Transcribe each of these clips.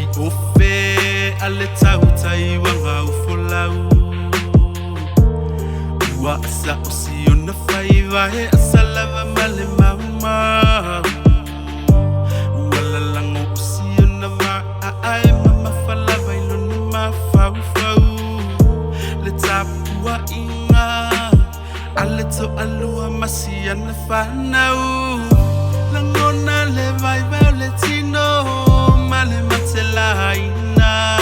Oi ofe ale tau tai wanga ufolau Ua asa osi ona fai vahe asa lava male mauma Ua lalango osi ona maa ae mama falava ilona mafau fau Le tapua inga ale to alua masi ana whanau Langona le vai veo le tino Male matela ina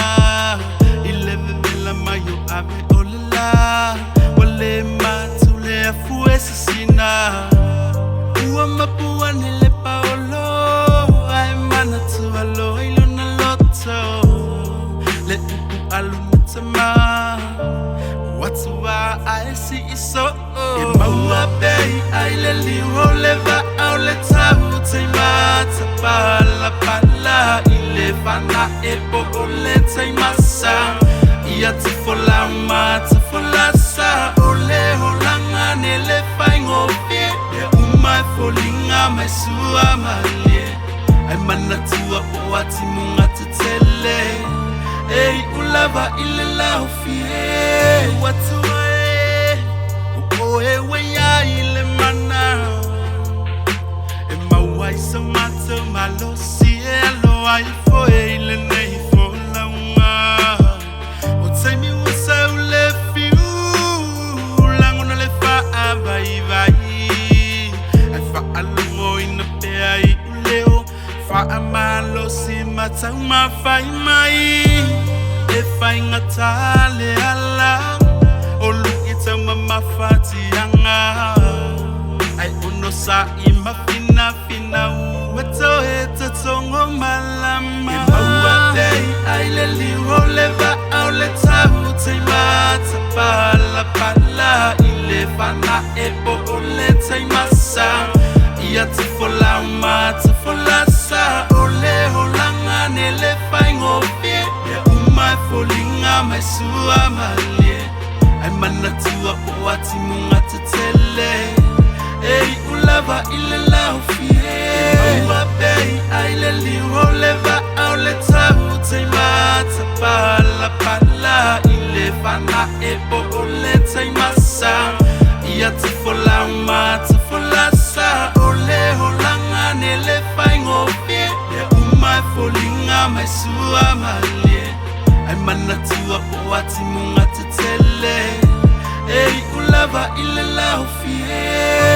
Ileve vela mayo ave olela Wale matu le afue sisina Ua mapua nele paolo Ai mana tu alo ilona loto Le upu alu matama Watu wa ai si iso E maua bei ai le liho le va au le tau Te mata pala pala Ile fana e po o le te masa Ia te fola ma te fola sa O le holanga ne le whaingo fie E umai folinga mai sua malie Ai mana tua o ati munga te tele Ei ulava ile lau fie Watua o e wea ile mana E maua i sa mata malo si e alo ai fo e ile nei fo launga O taimi ua sau le fiu Langona le faa vai vai Ai faa longo ina pea i uleo Faa malo si mata uma fai mai E fai ngata le ala O luki tau mama fatianga Ai uno sa ima fina fina Ua tau he te tongo malama E maua dei ai le liho le va au le tau Te mata pala pala I le fana e po o le te masa Ia te fola ma te fola sa O le holanga ne le whaingo fie E umai folinga mai sua malie Ai mana tua o ati munga te tele Ei ulava ile lau fie E maua bei ai le liho le va au le tau Te mata pala pala I le fana e po o le te masa Ia te fola ma te fola sa O le holanga ne le whaingo fie E umai folinga mai sua malie Ai mana tua o ati munga te tele Ei ulava ile lau fie